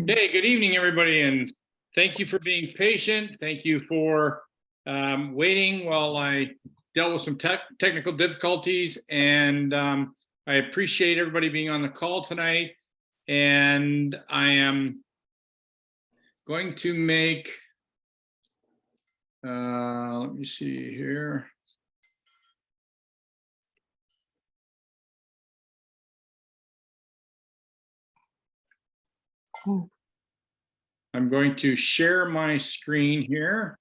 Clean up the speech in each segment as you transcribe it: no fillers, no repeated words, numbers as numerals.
Hey, good evening, everybody, and thank you for being patient. Thank you for waiting while I dealt with some technical difficulties, and I appreciate everybody being on the call tonight. And I am going to make, let me see here. I'm going to share my screen here.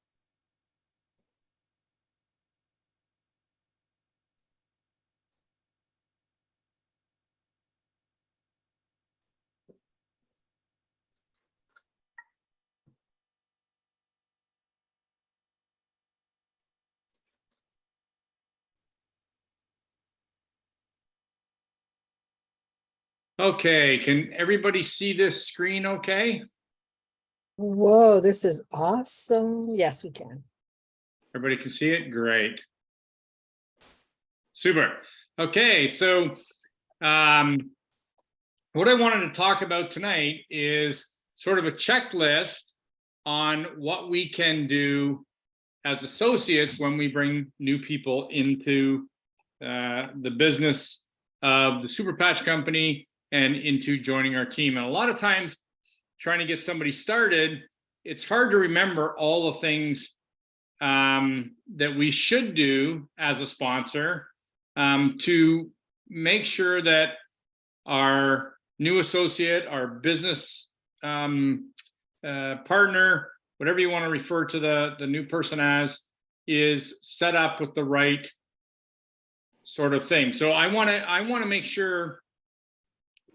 Okay, can everybody see this screen okay? Whoa, this is awesome. Yes, we can. Everybody can see it? Great. Super. Okay, so what I wanted to talk about tonight is sort of a checklist on what we can do as associates when we bring new people into the business of the Super Patch Company and into joining our team. And a lot of times trying to get somebody started, it's hard to remember all the things that we should do as a sponsor to make sure that our new associate, our business partner, whatever you want to refer to the new person as, is set up with the right sort of thing. So I want to make sure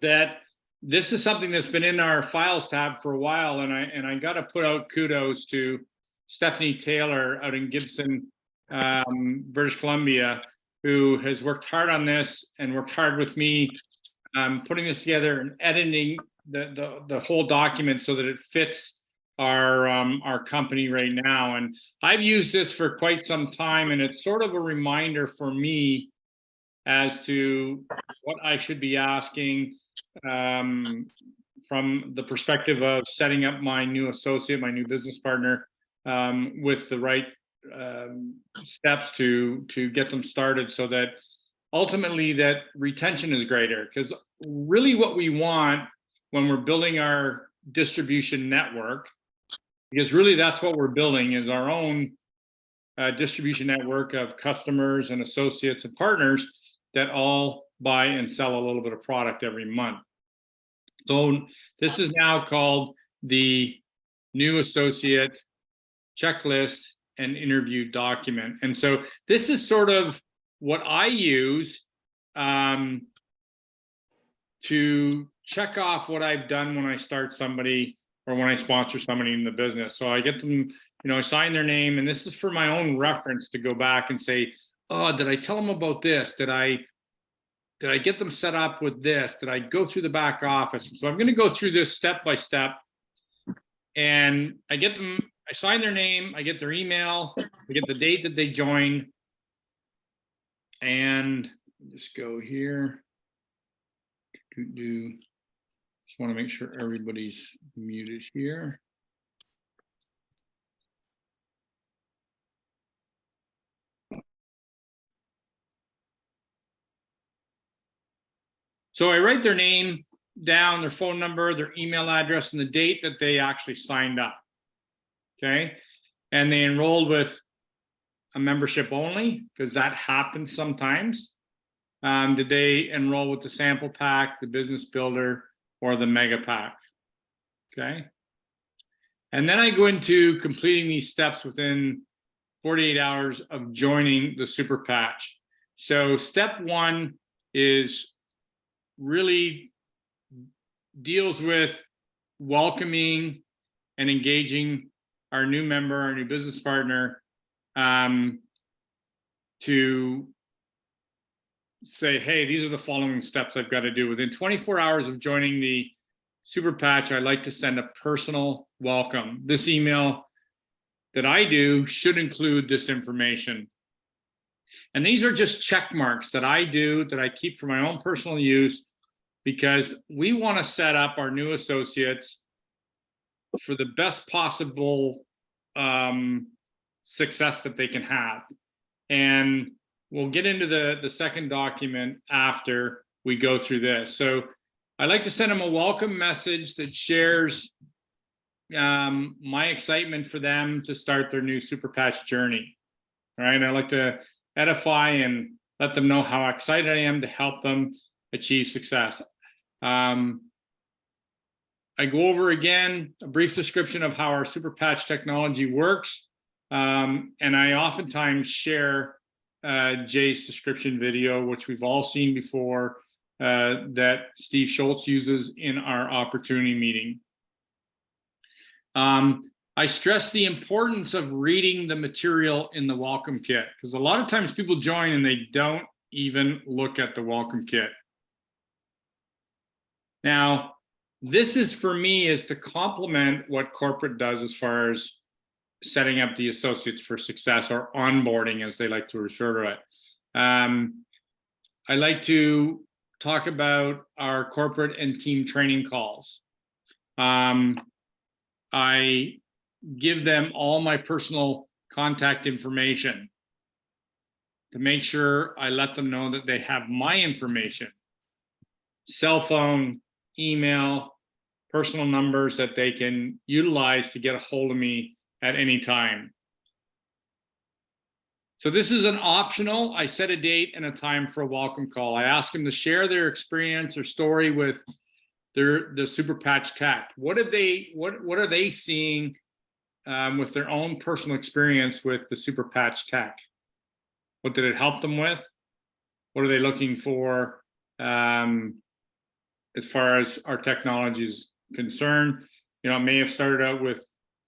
that this is something that's been in our files tab for a while, and I got to put out kudos to Stephanie Taylor out in Gibson, British Columbia, who has worked hard on this and worked hard with me putting this together and editing the whole document so that it fits our company right now. And I've used this for quite some time, and it's sort of a reminder for me as to what I should be asking from the perspective of setting up my new associate, my new business partner, with the right steps to get them started, so that ultimately that retention is greater. Because really what we want when we're building our distribution network, because really that's what we're building, is our own distribution network of customers and associates and partners that all buy and sell a little bit of product every month. So this is now called the new associate checklist and interview document. And so this is sort of what I use to check off what I've done when I start somebody or when I sponsor somebody in the business. So I get them, sign their name, and this is for my own reference to go back and say, oh, did I tell them about this? Did I get them set up with this? Did I go through the back office? So I'm going to go through this step by step, and I sign their name, I get their email, I get the date that they joined, and just go here. Just want to make sure everybody's muted here. So I write their name down, their phone number, their email address, and the date that they actually signed up. Okay. And they enrolled with a membership only, because that happens sometimes. Did they enroll with the sample pack, the business builder, or the mega pack? Okay. And then I go into completing these steps within 48 hours of joining the Super Patch. So step one is really deals with welcoming and engaging our new member, our new business partner, to say, hey, these are the following steps I've got to do. Within 24 hours of joining the Super Patch, I'd like to send a personal welcome. This email that I do should include this information. And these are just check marks that I do, that I keep for my own personal use, because we want to set up our new associates for the best possible success that they can have. And we'll get into the second document after we go through this. So I like to send them a welcome message that shares my excitement for them to start their new Super Patch journey. All right, I like to edify and let them know how excited I am to help them achieve success. I go over again a brief description of how our Super Patch technology works, and I oftentimes share Jay's description video, which we've all seen before, that Steve Schultz uses in our opportunity meeting. I stress the importance of reading the material in the welcome kit, because a lot of times people join and they don't even look at the welcome kit. Now, this is, for me, is to complement what corporate does as far as setting up the associates for success, or onboarding as they like to refer to it. I like to talk about our corporate and team training calls. I give them all my personal contact information to make sure I let them know that they have my information, cell phone, email, personal numbers that they can utilize to get a hold of me at any time. So this is an optional. I set a date and a time for a welcome call. I ask them to share their experience or story with the Super Patch tech. What are they seeing with their own personal experience with the Super Patch tech? What did it help them with? What are they looking for as far as our technology is concerned? You know, it may have started out with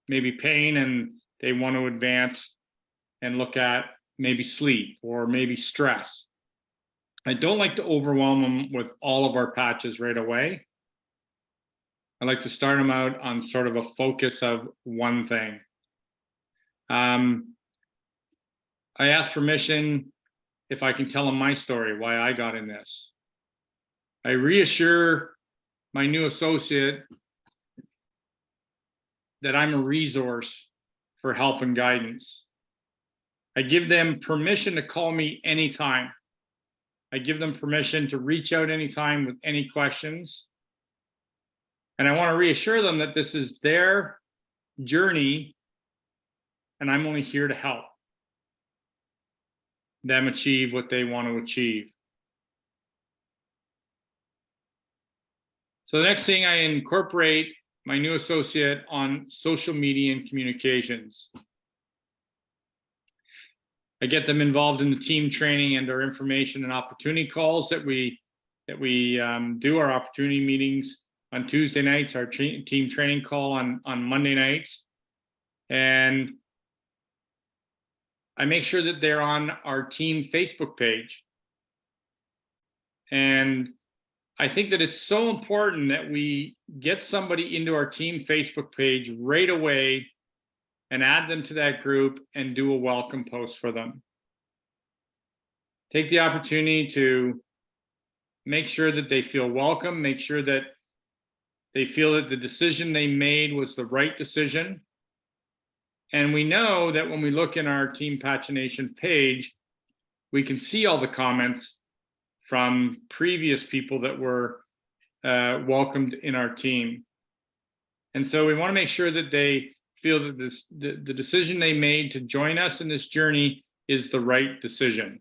maybe pain, and they want to advance and look at maybe sleep or maybe stress. I don't like to overwhelm them with all of our patches right away. I like to start them out on sort of a focus of one thing. I ask permission if I can tell them my story, why I got in this. I reassure my new associate that I'm a resource for help and guidance. I give them permission to call me anytime. I give them permission to reach out anytime with any questions. And I want to reassure them that this is their journey, and I'm only here to help them achieve what they want to achieve. So the next thing, I incorporate my new associate on social media and communications. I get them involved in the team training and our information and opportunity calls that we do, our opportunity meetings on Tuesday nights, our team training call on Monday nights. And I make sure that they're on our team Facebook page. And I think that it's so important that we get somebody into our team Facebook page right away and add them to that group and do a welcome post for them. Take the opportunity to make sure that they feel welcome, make sure that they feel that the decision they made was the right decision. And we know that when we look in our Team Patchination page, we can see all the comments from previous people that were welcomed in our team. And so we want to make sure that they feel that the decision they made to join us in this journey is the right decision.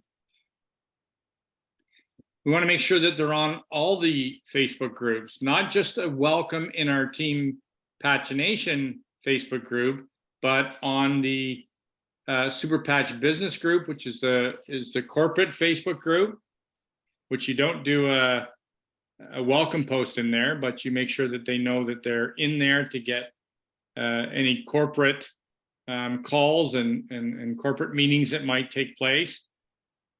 We want to make sure that they're on all the Facebook groups, not just a welcome in our Team Patchination Facebook group, but on the Super Patch Business group, which is the corporate Facebook group, which you don't do a welcome post in there, but you make sure that they know that they're in there to get any corporate calls and corporate meetings that might take place.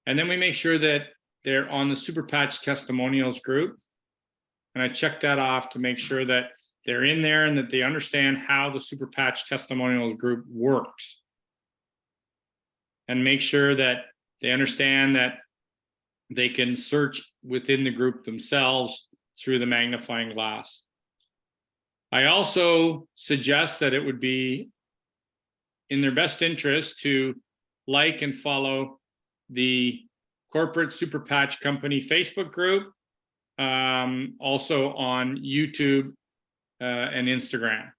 And then we make sure that they're on the Super Patch Testimonials group. And I check that off to make sure that they're in there and that they understand how the Super Patch Testimonials group works. And make sure that they understand that they can search within the group themselves through the magnifying glass. I also suggest that it would be in their best interest to like and follow the Corporate Super Patch Company Facebook group, also on YouTube and Instagram.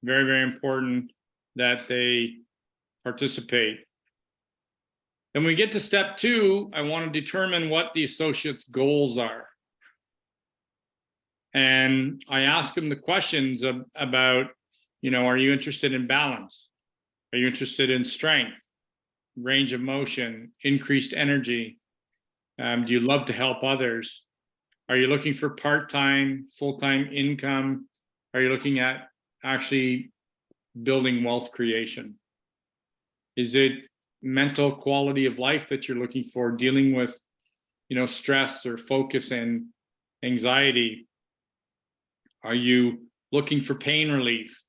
Very, very important that they participate. Then we get to step 2, I want to determine what the associate's goals are. And I ask them the questions about, are you interested in balance? Are you interested in strength, range of motion, increased energy? Do you love to help others? Are you looking for part-time, full-time income? Are you looking at actually building wealth creation? Is it mental quality of life that you're looking for, dealing with, stress or focus and anxiety? Are you looking for pain relief?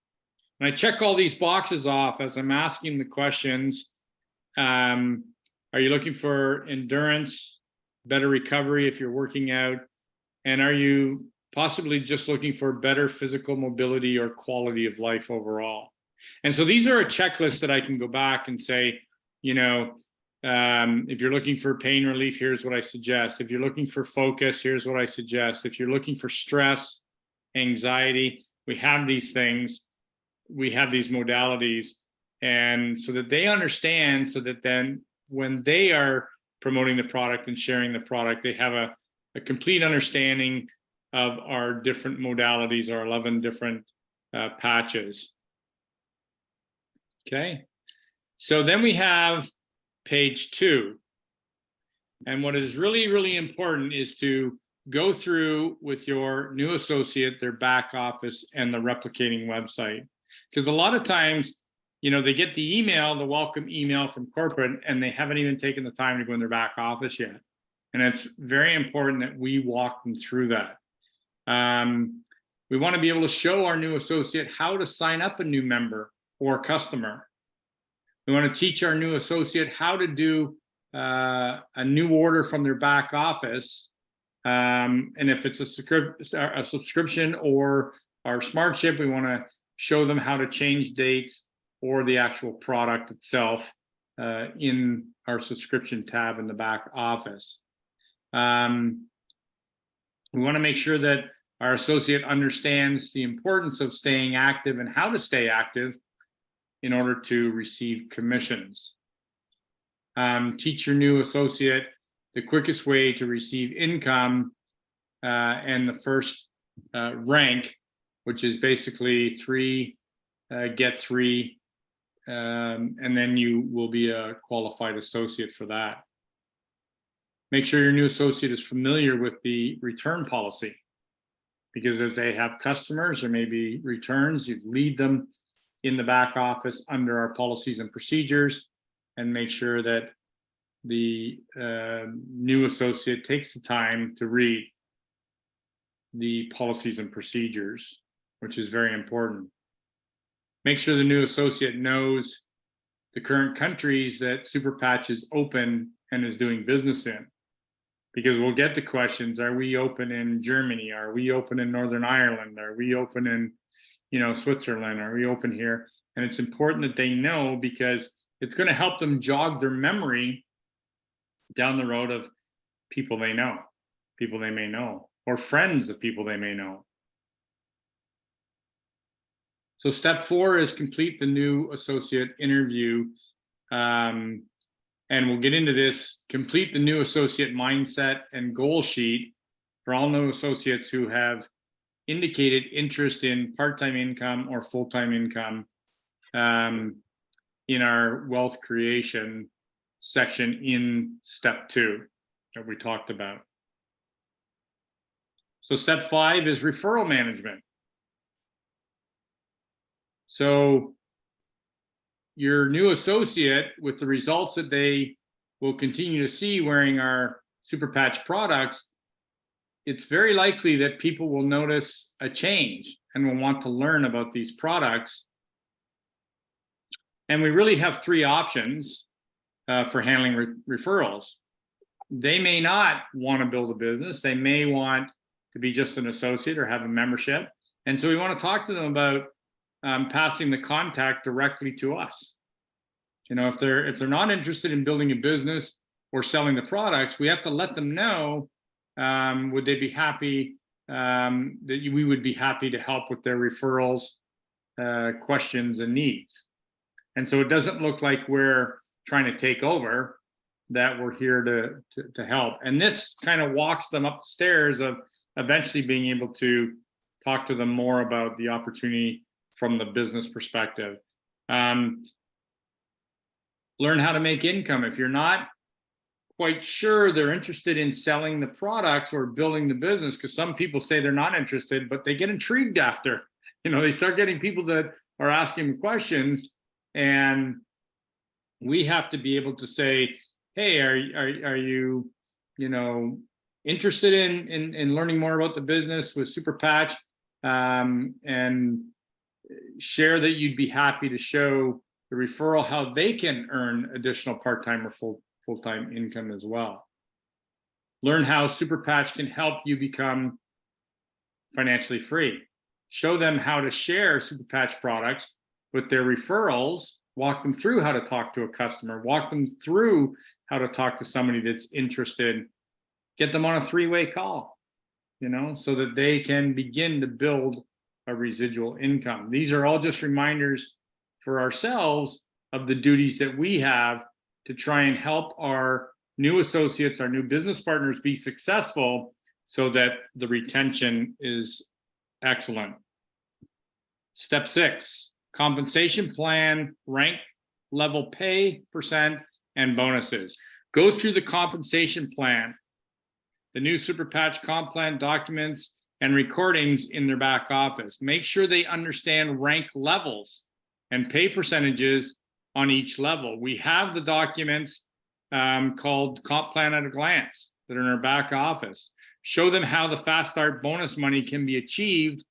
And I check all these boxes off as I'm asking the questions. Are you looking for endurance, better recovery if you're working out? And are you possibly just looking for better physical mobility or quality of life overall? And so these are a checklist that I can go back and say, if you're looking for pain relief, here's what I suggest. If you're looking for focus, here's what I suggest. If you're looking for stress, anxiety, we have these things, we have these modalities, and so that they understand, so that then when they are promoting the product and sharing the product, they have a complete understanding of our different modalities, our 11 different patches. Okay, so then we have page 2. And what is really, really important is to go through with your new associate, their back office and the replicating website. Because a lot of times, they get the email, the welcome email from corporate, and they haven't even taken the time to go in their back office yet. And it's very important that we walk them through that. We want to be able to show our new associate how to sign up a new member or customer. We want to teach our new associate how to do a new order from their back office. And if it's a subscription or our SmartShip, we want to show them how to change dates or the actual product itself in our subscription tab in the back office. We want to make sure that our associate understands the importance of staying active and how to stay active in order to receive commissions. Teach your new associate the quickest way to receive income and the first rank, which is basically 3, get 3, and then you will be a qualified associate for that. Make sure your new associate is familiar with the return policy, because as they have customers or maybe returns, you lead them in the back office under our policies and procedures, and make sure that the new associate takes the time to read the policies and procedures, which is very important. Make sure the new associate knows the current countries that Super Patch is open and is doing business in, because we'll get the questions: are we open in Germany? Are we open in Northern Ireland? Are we open in Switzerland? Are we open here? And it's important that they know, because it's going to help them jog their memory down the road of people they know, people they may know, or friends of people they may know. So step 4 is complete the new associate interview. And we'll get into this. Complete the new associate mindset and goal sheet for all new associates who have indicated interest in part-time income or full-time income in our wealth creation section in step 2 that we talked about. So step 5 is referral management. So your new associate, with the results that they will continue to see wearing our Super Patch products, it's very likely that people will notice a change and will want to learn about these products. And we really have 3 options for handling referrals. They may not want to build a business. They may want to be just an associate or have a membership, And so we want to talk to them about passing the contact directly to us. You know, if they're not interested in building a business or selling the products, we have to let them know, would they be happy, that we would be happy to help with their referrals, questions and needs. And so it doesn't look like we're trying to take over, that we're here to help. And this kind of walks them up the stairs of eventually being able to talk to them more about the opportunity from the business perspective. Learn how to make income. If you're not quite sure they're interested in selling the products or building the business, because some people say they're not interested, but they get intrigued after, you know, they start getting people that are asking questions, and we have to be able to say, hey, are you, you know, interested in learning more about the business with Super Patch, and share that you'd be happy to show the referral how they can earn additional part-time or full-time income as well. Learn how Super Patch can help you become financially free. Show them how to share Super Patch products with their referrals. Walk them through how to talk to a customer. Walk them through how to talk to somebody that's interested. Get them on a three-way call, you know, so that they can begin to build a residual income. These are all just reminders for ourselves of the duties that we have to try and help our new associates, our new business partners be successful, so that the retention is excellent. Step 6, compensation plan, rank, level pay, percent, and bonuses. Go through the compensation plan, the new Super Patch comp plan documents and recordings in their back office. Make sure they understand rank levels and pay percentages on each level. We have the documents called Comp Plan at a Glance that are in our back office. Show them how the Fast Start bonus money can be achieved,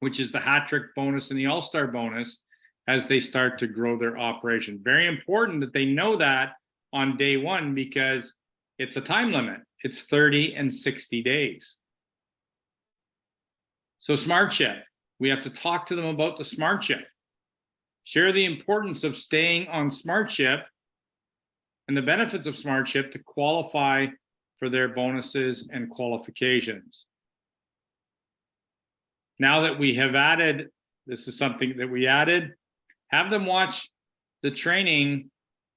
which is the hat trick bonus and the all-star bonus, as they start to grow their operation. Very important that they know that on day one, because it's a time limit. It's 30 and 60 days. So SmartShip, we have to talk to them about the SmartShip. Share the importance of staying on SmartShip and the benefits of SmartShip to qualify for their bonuses and qualifications. Now that we have added, this is something that we added, have them watch the training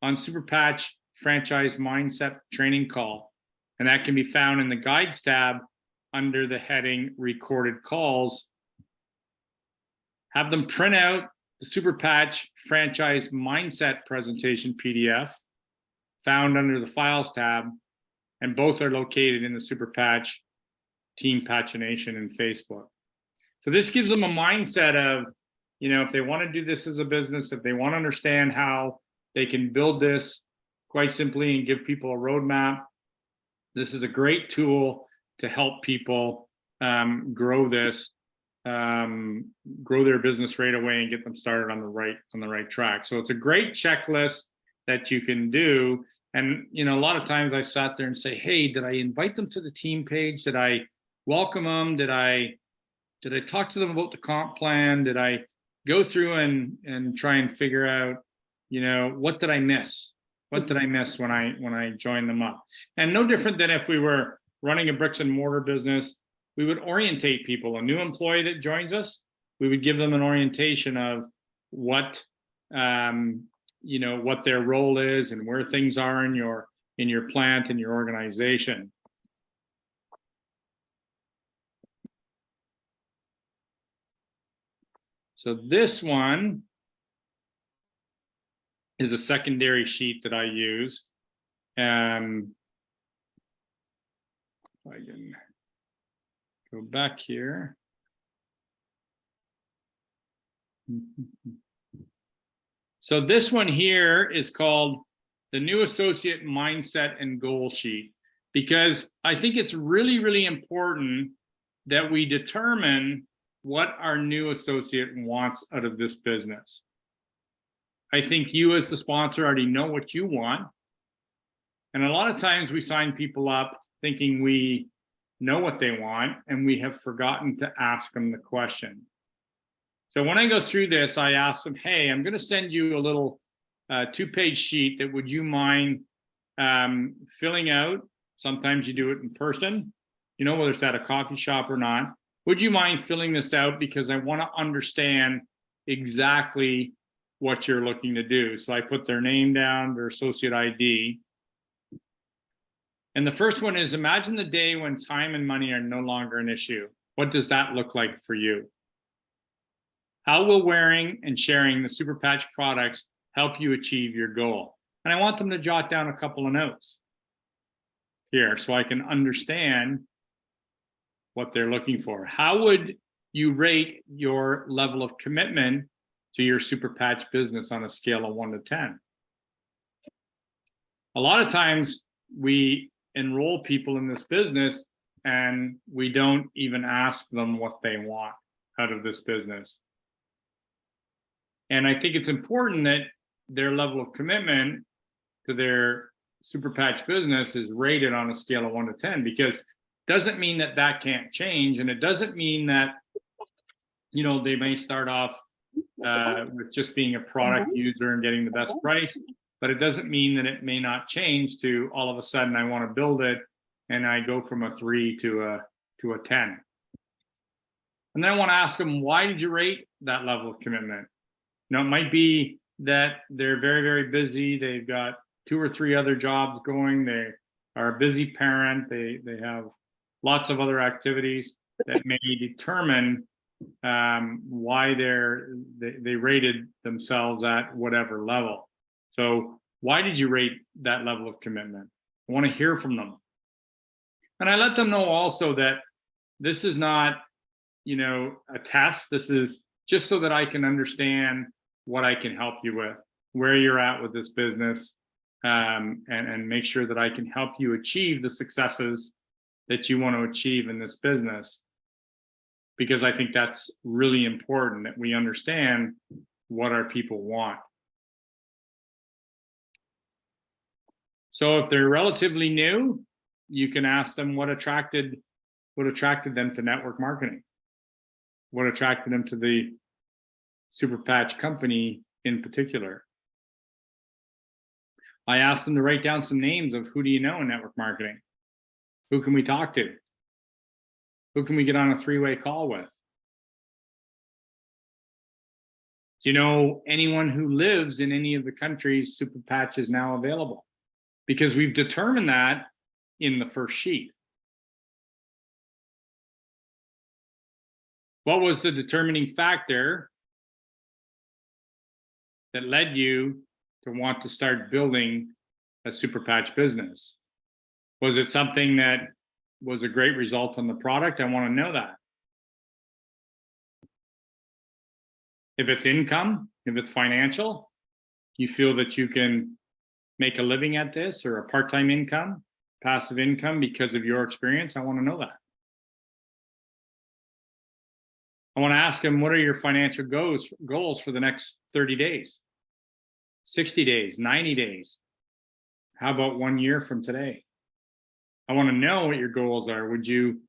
on Super Patch Franchise Mindset Training Call. And that can be found in the Guides tab under the heading Recorded Calls. Have them print out the Super Patch Franchise Mindset Presentation PDF, found under the Files tab, and both are located in the Super Patch Team Patchination and Facebook. So this gives them a mindset of, you know, if they want to do this as a business, if they want to understand how they can build this quite simply and give people a roadmap, this is a great tool to help people grow this, grow their business right away and get them started on the right track. So it's a great checklist that you can do. And, you know, a lot of times I sat there and say, hey, did I invite them to the team page? Did I welcome them? Did I talk to them about the comp plan? Did I go through and try and figure out, you know, what did I miss? What did I miss when I joined them up? And no different than if we were running a bricks and mortar business, we would orientate people. A new employee that joins us, we would give them an orientation of what, you know, what their role is and where things are in your plant and your organization. So this one is a secondary sheet that I use. If I can go back here. So this one here is called the New Associate Mindset and Goal Sheet, because I think it's really, really important that we determine what our new associate wants out of this business. I think you as the sponsor already know what you want. And a lot of times we sign people up thinking we know what they want, and we have forgotten to ask them the question. So when I go through this, I ask them, hey, I'm going to send you a little 2-page sheet that would you mind filling out? Sometimes you do it in person, whether it's at a coffee shop or not. Would you mind filling this out? Because I want to understand exactly what you're looking to do. So I put their name down, their associate ID. And the first one is, imagine the day when time and money are no longer an issue. What does that look like for you? How will wearing and sharing the Super Patch products help you achieve your goal? And I want them to jot down a couple of notes here so I can understand what they're looking for. How would you rate your level of commitment to your Super Patch business on a scale of 1 to 10? A lot of times we enroll people in this business and we don't even ask them what they want out of this business. And I think it's important that their level of commitment to their Super Patch business is rated on a scale of 1 to 10, because it doesn't mean that that can't change. And it doesn't mean that, they may start off with just being a product user and getting the best price, but it doesn't mean that it may not change to all of a sudden I want to build it and I go from a 3 to a 10. And then I want to ask them, why did you rate that level of commitment? It might be that they're very, very busy. They've got 2 or 3 other jobs going. They are a busy parent. They have lots of other activities that may determine why they rated themselves at whatever level. So why did you rate that level of commitment? I want to hear from them. And I let them know also that this is not, a test. This is just so that I can understand what I can help you with, where you're at with this business, and make sure that I can help you achieve the successes that you want to achieve in this business. Because I think that's really important, that we understand what our people want. So if they're relatively new, you can ask them what attracted them to network marketing, what attracted them to the Super Patch company in particular. I asked them to write down some names of who do you know in network marketing? Who can we talk to? Who can we get on a 3-way call with? Do you know anyone who lives in any of the countries Super Patch is now available? Because we've determined that in the first sheet. What was the determining factor that led you to want to start building a Super Patch business? Was it something that was a great result on the product? I want to know that. If it's income, if it's financial, you feel that you can make a living at this, or a part-time income, passive income because of your experience, I want to know that. I want to ask them, what are your financial goals for the next 30 days, 60 days, 90 days? How about 1 year from today? I want to know what your goals are. Would you,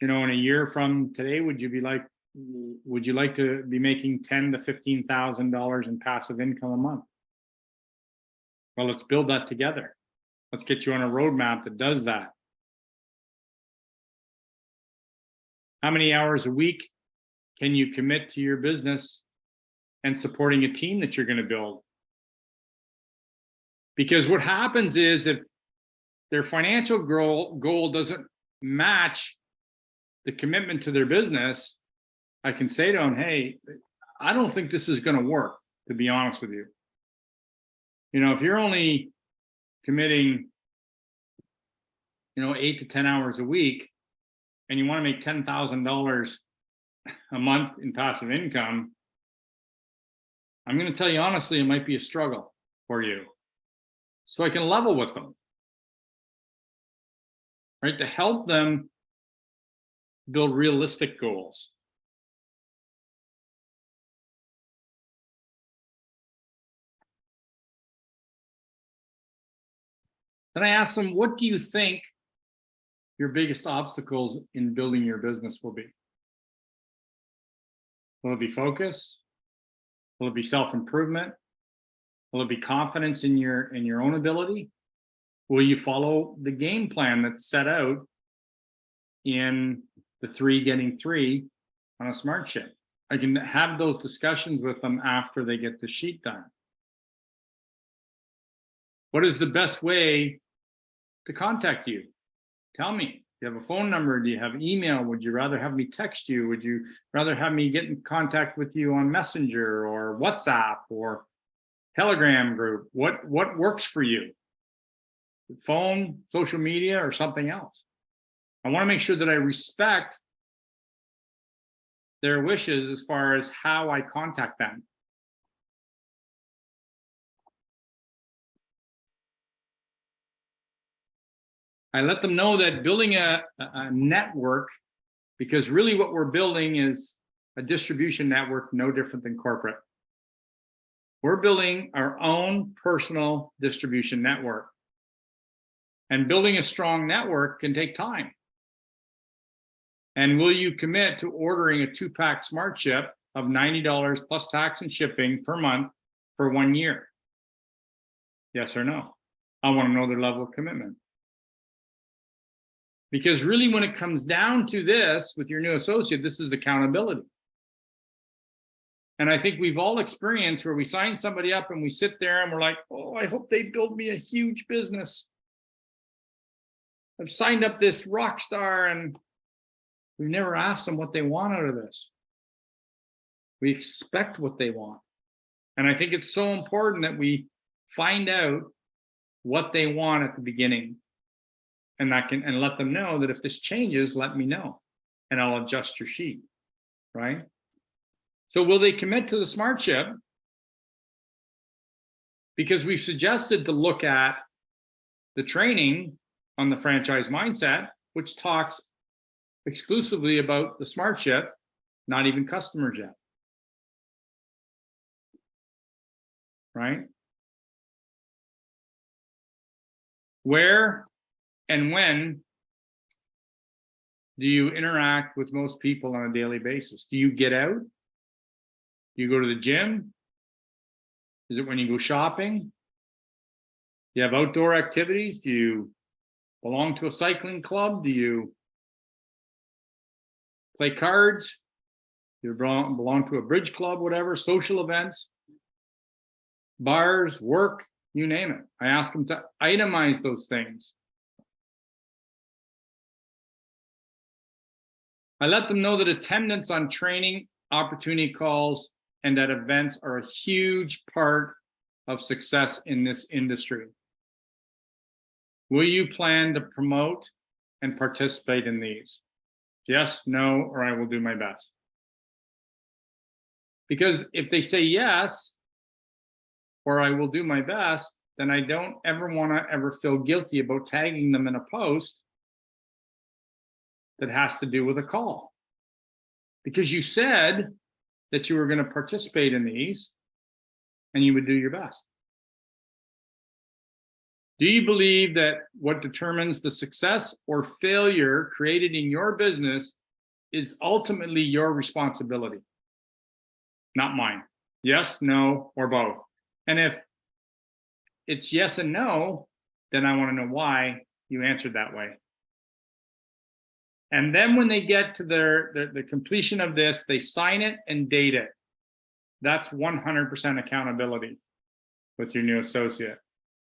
in a year from today, would you like to be making $10,000 to $15,000 in passive income a month? Well, let's build that together. Let's get you on a roadmap that does that. How many hours a week can you commit to your business and supporting a team that you're going to build? Because what happens is, if their financial goal doesn't match the commitment to their business, I can say to them, hey, I don't think this is going to work, to be honest with you. If you're only committing, 8 to 10 hours a week, and you want to make $10,000 a month in passive income, I'm going to tell you honestly, it might be a struggle for you. So I can level with them, right? To help them build realistic goals. Then I asked them, what do you think your biggest obstacles in building your business will be? Will it be focus? Will it be self-improvement? Will it be confidence in your own ability? Will you follow the game plan that's set out in the 3 Getting 3 on a SmartShip? I can have those discussions with them after they get the sheet done. What is the best way to contact you? Tell me. Do you have a phone number? Do you have email? Would you rather have me text you? Would you rather have me get in contact with you on Messenger or WhatsApp or Telegram group? What works for you? Phone, social media, or something else? I want to make sure that I respect their wishes as far as how I contact them. I let them know that building a network, because really what we're building is a distribution network, no different than corporate. We're building our own personal distribution network. And building a strong network can take time. And will you commit to ordering a 2-pack SmartShip of $90 plus tax and shipping per month for 1 year? Yes or no? I want to know their level of commitment. Because really, when it comes down to this with your new associate, this is accountability. And I think we've all experienced where we sign somebody up and we sit there and we're like, oh, I hope they build me a huge business. I've signed up this rock star and we've never asked them what they want out of this. We expect what they want. And I think it's so important that we find out what they want at the beginning. And let them know that if this changes, let me know and I'll adjust your sheet, right? So will they commit to the SmartShip? Because we've suggested to look at the training on the franchise mindset, which talks exclusively about the SmartShip, not even customers yet. Right? Where and when do you interact with most people on a daily basis? Do you get out? Do you go to the gym? Is it when you go shopping? Do you have outdoor activities? Do you belong to a cycling club? Do you play cards? Do you belong to a bridge club, whatever, social events, bars, work, you name it. I ask them to itemize those things. I let them know that attendance on training, opportunity calls, and at events are a huge part of success in this industry. Will you plan to promote and participate in these? Yes, no, or I will do my best. Because if they say yes, or I will do my best, then I don't ever want to ever feel guilty about tagging them in a post that has to do with a call. Because you said that you were going to participate in these and you would do your best. Do you believe that what determines the success or failure created in your business is ultimately your responsibility? Not mine. Yes, no, or both. And if it's yes and no, then I want to know why you answered that way. And then when they get to the completion of this, they sign it and date it. That's 100% accountability with your new associate.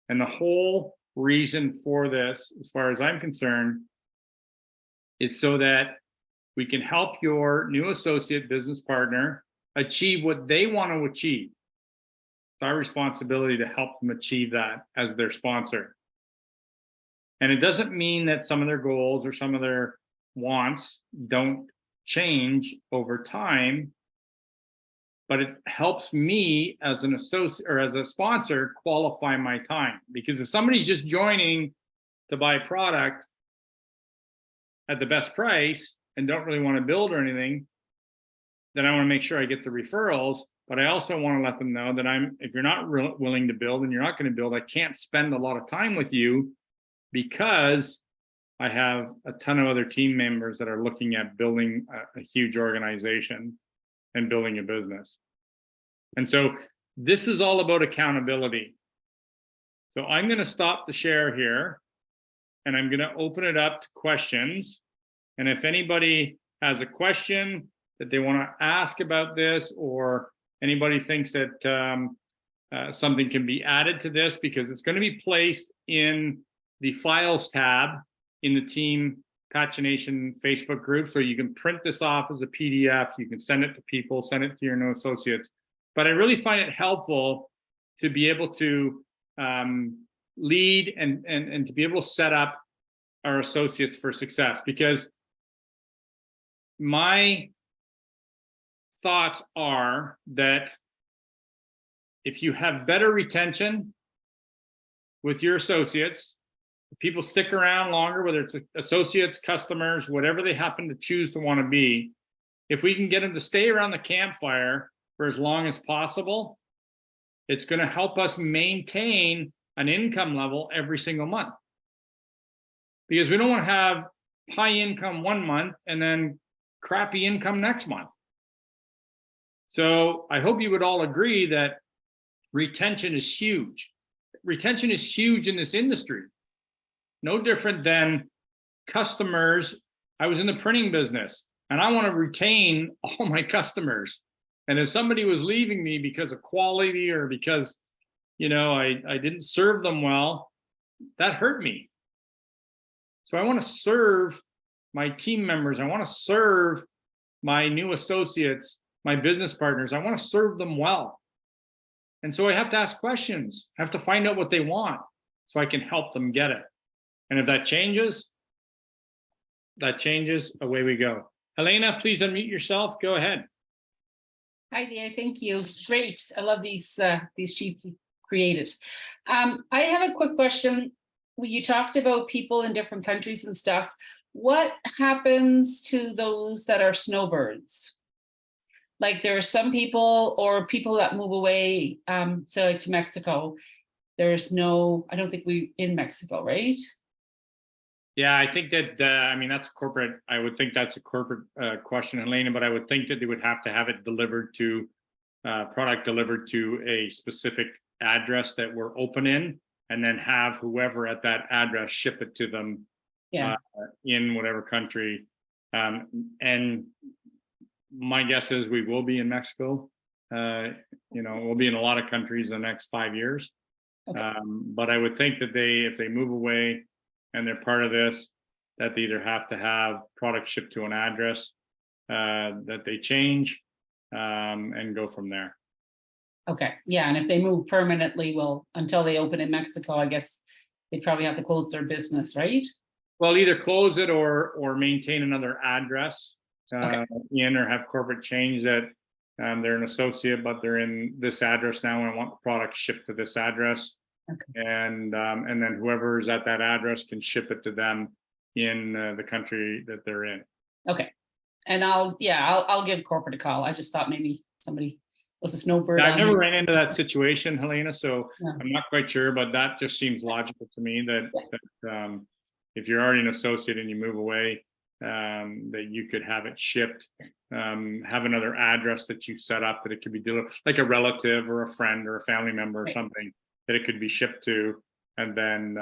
And the whole reason for this, as far as I'm concerned, is so that we can help your new associate business partner achieve what they want to achieve. It's our responsibility to help them achieve that as their sponsor. And it doesn't mean that some of their goals or some of their wants don't change over time, but it helps me as an associate or as a sponsor qualify my time. Because if somebody's just joining to buy product at the best price and don't really want to build or anything, then I want to make sure I get the referrals. But I also want to let them know that if you're not willing to build and you're not going to build, I can't spend a lot of time with you because I have a ton of other team members that are looking at building a huge organization and building a business. And so this is all about accountability. So I'm going to stop the share here, and I'm going to open it up to questions. And if anybody has a question that they want to ask about this, or anybody thinks that something can be added to this, because it's going to be placed in the files tab in the Team Pagination Facebook group. So you can print this off as a PDF, you can send it to people, send it to your new associates. But I really find it helpful to be able to lead and to be able to set up our associates for success, because my thoughts are that if you have better retention with your associates, people stick around longer, whether it's associates, customers, whatever they happen to choose to want to be. If we can get them to stay around the campfire for as long as possible, it's going to help us maintain an income level every single month. Because we don't want to have high income one month and then crappy income next month. So I hope you would all agree that retention is huge. Retention is huge in this industry. No different than customers. I was in the printing business and I want to retain all my customers. And if somebody was leaving me because of quality or because, you know, I didn't serve them well, that hurt me. So I want to serve my team members. I want to serve my new associates, my business partners. I want to serve them well. And so I have to ask questions. I have to find out what they want so I can help them get it. And if that changes, away we go. Helena, please unmute yourself. Go ahead. Hi there, thank you. Great, I love these sheets you created. I have a quick question. When you talked about people in different countries and stuff, what happens to those that are snowbirds? Like there are some people or people that move away, say like to Mexico. There's no, I don't think we in Mexico, right? Yeah, I think that, I mean, that's corporate. I would think that's a corporate question, Helena, but I would think that they would have to have it delivered to, product delivered to a specific address that we're open in, and then have whoever at that address ship it to them in whatever country. And my guess is we will be in Mexico. You know, we'll be in a lot of countries in the next 5 years. Okay. But I would think that if they move away and they're part of this, that they either have to have product shipped to an address that they change and go from there. Okay, yeah, and if they move permanently, well, until they open in Mexico, I guess they probably have to close their business, right? Well, either close it or maintain another address Okay. in, or have corporate change that they're an associate, but they're in this address now and I want the product shipped to this address. Okay. And then whoever's at that address can ship it to them in the country that they're in. Okay, and I'll give corporate a call. I just thought maybe somebody was a snowbird. I've never ran into that situation, Helena, so Yeah. I'm not quite sure, but that just seems logical to me that if you're already an associate and you move away, that you could have it shipped, have another address that you set up that it could be delivered, like a relative or a friend or a family member or Right. something that it could be shipped to, and then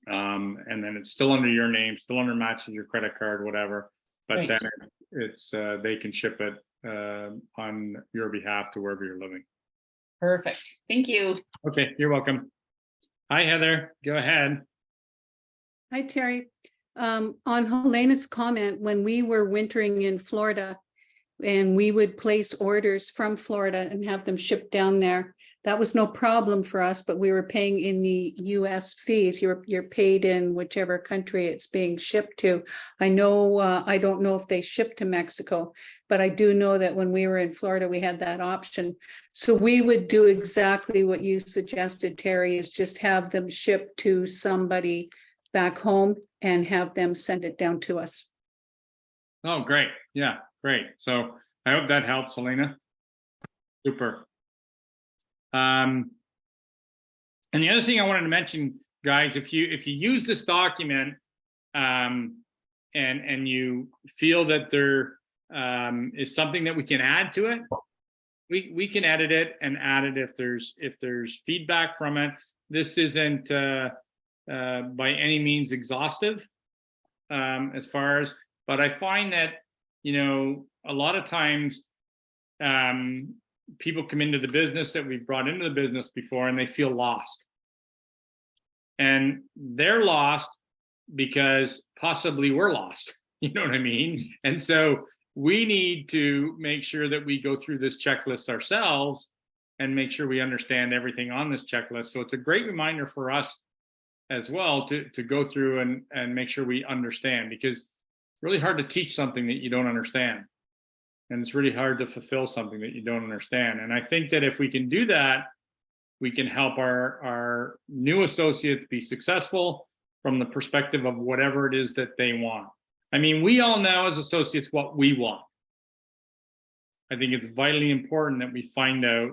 it's still under your name, still under matches your credit card, whatever. But Right. then it's they can ship it on your behalf to wherever you're living. Perfect, thank you. Okay, you're welcome. Hi, Heather. Go ahead. Hi, Terry. On Helena's comment, when we were wintering in Florida and we would place orders from Florida and have them shipped down there, that was no problem for us, but we were paying in the US fees. You're paid in whichever country it's being shipped to. I know, I don't know if they ship to Mexico, but I do know that when we were in Florida, we had that option. So we would do exactly what you suggested, Terry, is just have them shipped to somebody back home and have them send it down to us. Oh, great. Yeah, great. So I hope that helps, Helena. Super. And the other thing I wanted to mention guys, if you use this document, and you feel that there is something that we can add to it, we can edit it and add it if there's feedback from it. This isn't by any means exhaustive as far as, but I find that, a lot of times people come into the business that we've brought into the business before and they feel lost. And they're lost because possibly we're lost. You know what I mean? And so we need to make sure that we go through this checklist ourselves and make sure we understand everything on this checklist. So it's a great reminder for us as well to go through and make sure we understand, because it's really hard to teach something that you don't understand. And it's really hard to fulfill something that you don't understand. And I think that if we can do that, we can help our new associates be successful from the perspective of whatever it is that they want. I mean, we all know as associates what we want. I think it's vitally important that we find out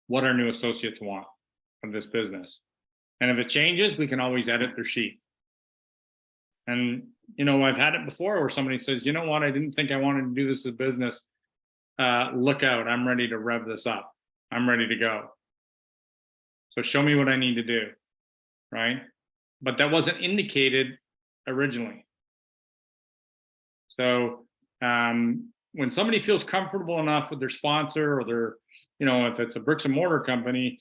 what our new associates want from this business. And if it changes, we can always edit their sheet. And, I've had it before where somebody says, you know what, I didn't think I wanted to do this as a business. Look out, I'm ready to rev this up. I'm ready to go. So show me what I need to do, right? But that wasn't indicated originally. So when somebody feels comfortable enough with their sponsor or their, if it's a bricks and mortar company,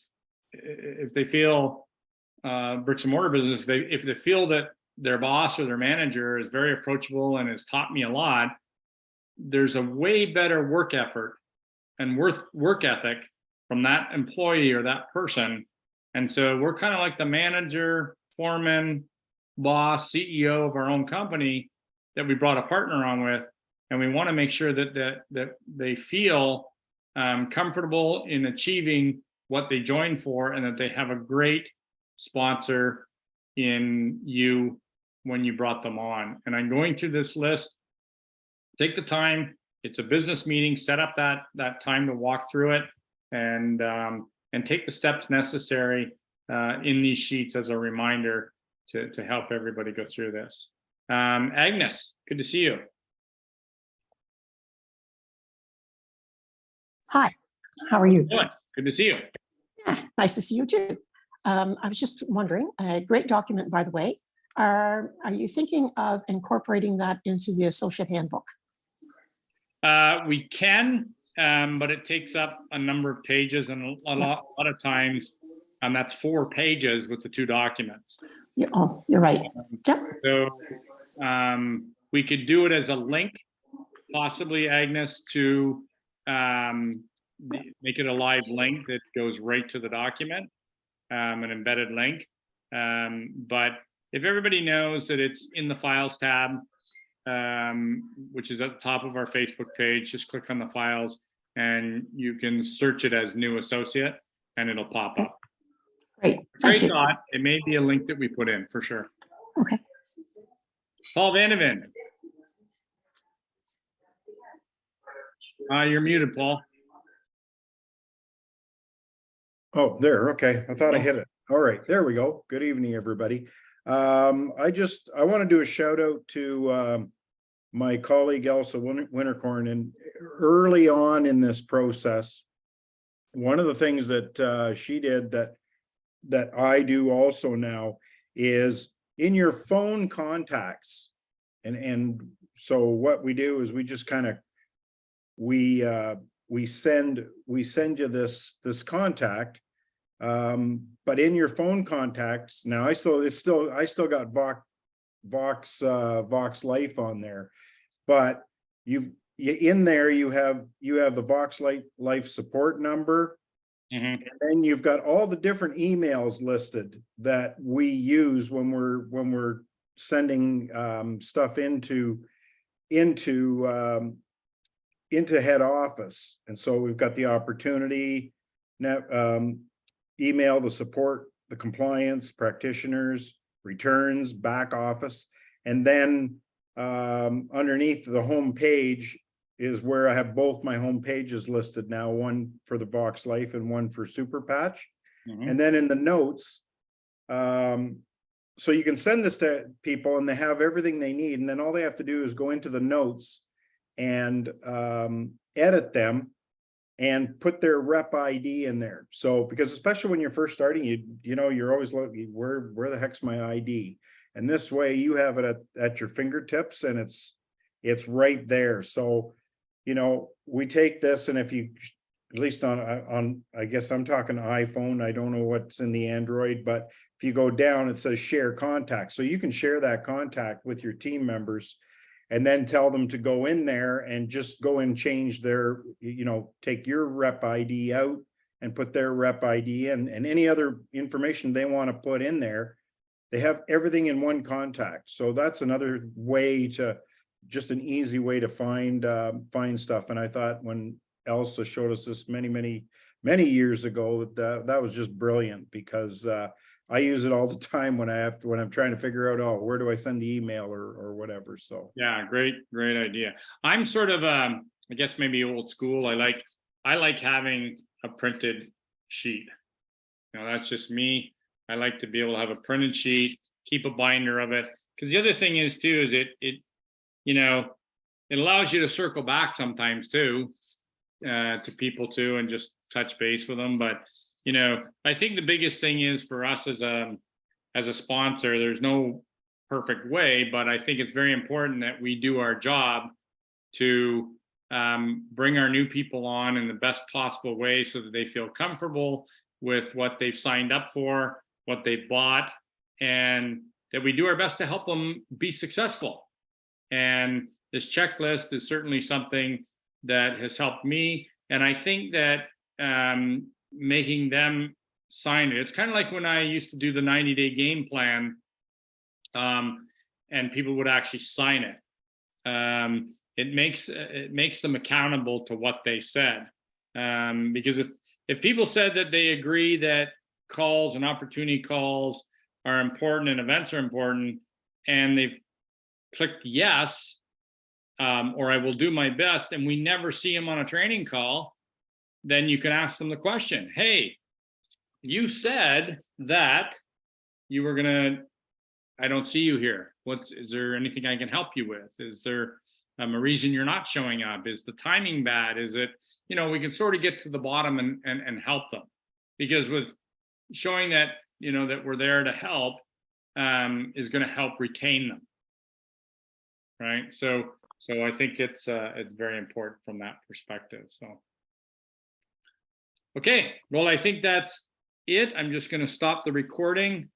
if they feel bricks and mortar business, if they feel that their boss or their manager is very approachable and has taught me a lot, there's a way better work effort and work ethic from that employee or that person. And so we're kind of like the manager, foreman, boss, CEO of our own company that we brought a partner on with. And we want to make sure that they feel comfortable in achieving what they joined for, and that they have a great sponsor in you when you brought them on. And I'm going through this list. Take the time. It's a business meeting. Set up that time to walk through it, and take the steps necessary in these sheets as a reminder to help everybody go through this. Agnes, good to see you. Hi, how are you? Good to see you. Yeah, nice to see you too. I was just wondering, a great document, by the way. Are you thinking of incorporating that into the associate handbook? We can, but it takes up a number of pages, and a lot of times, that's 4 pages with the 2 documents. Yeah, oh, you're right. Yep. So we could do it as a link, possibly, Agnes, to make it a live link that goes right to the document, an embedded link. But if everybody knows that it's in the Files tab, which is at the top of our Facebook page, just click on the Files and you can search it as New Associate and it'll pop up. Great. Great thought. It may be a link that we put in for sure. Okay. Paul Vandeven. You're muted, Paul. Oh, there. Okay. I thought I hit it. All right. There we go. Good evening, everybody. I want to do a shout out to my colleague Elsa Winterkorn. And early on in this process, one of the things that she did that I do also now is in your phone contacts. And so what we do is we just kind of we send you this contact, but in your phone contacts now, I still got Vox Life on there, but in there you have the Vox Life support number, and then you've got all the different emails listed that we use when we're sending stuff into head office. And so we've got the opportunity now, email, the support, the compliance, practitioners, returns, back office. And then underneath the home page is where I have both my home pages listed now, one for the Vox Life and one for Super Patch. And then in the notes, So you can send this to people and they have everything they need, and then all they have to do is go into the notes and edit them and put their rep ID in there. So, because especially when you're first starting, you know, you're always looking, where the heck's my ID? And this way you have it at your fingertips and it's right there. So, you know, we take this, and if you, at least on, I guess I'm talking iPhone, I don't know what's in the Android, but if you go down, it says share contact. So you can share that contact with your team members and then tell them to go in there and just go and change their, you know, take your rep ID out and put their rep ID in, and any other information they want to put in there. They have everything in one contact. So that's another way to, just an easy way to find stuff. And I thought when Elsa showed us this many years ago, that was just brilliant, because I use it all the time when I'm trying to figure out, oh, where do I send the email or whatever. So Yeah, great idea. I'm sort of I guess maybe old school. I like having a printed sheet. You know, that's just me. I like to be able to have a printed sheet, keep a binder of it. Because the other thing is too, is it you know, it allows you to circle back sometimes too, to people too, and just touch base with them. But you know, I think the biggest thing is for us as a sponsor, there's no perfect way, but I think it's very important that we do our job to bring our new people on in the best possible way so that they feel comfortable with what they've signed up for, what they've bought, and that we do our best to help them be successful. And this checklist is certainly something that has helped me. And I think that making them sign it, it's kind of like when I used to do the 90-day game plan, and people would actually sign it. It makes them accountable to what they said. Because if people said that they agree that calls and opportunity calls are important and events are important, and they've clicked yes, or I will do my best, and we never see them on a training call, then you can ask them the question, hey, you said that you were gonna, I don't see you here. Is there anything I can help you with? Is there a reason you're not showing up? Is the timing bad? Is it, you know, we can sort of get to the bottom and help them. Because with showing that, you know, that we're there to help, is going to help retain them. Right. So I think it's very important from that perspective. So. Okay, well, I think that's it. I'm just going to stop the recording.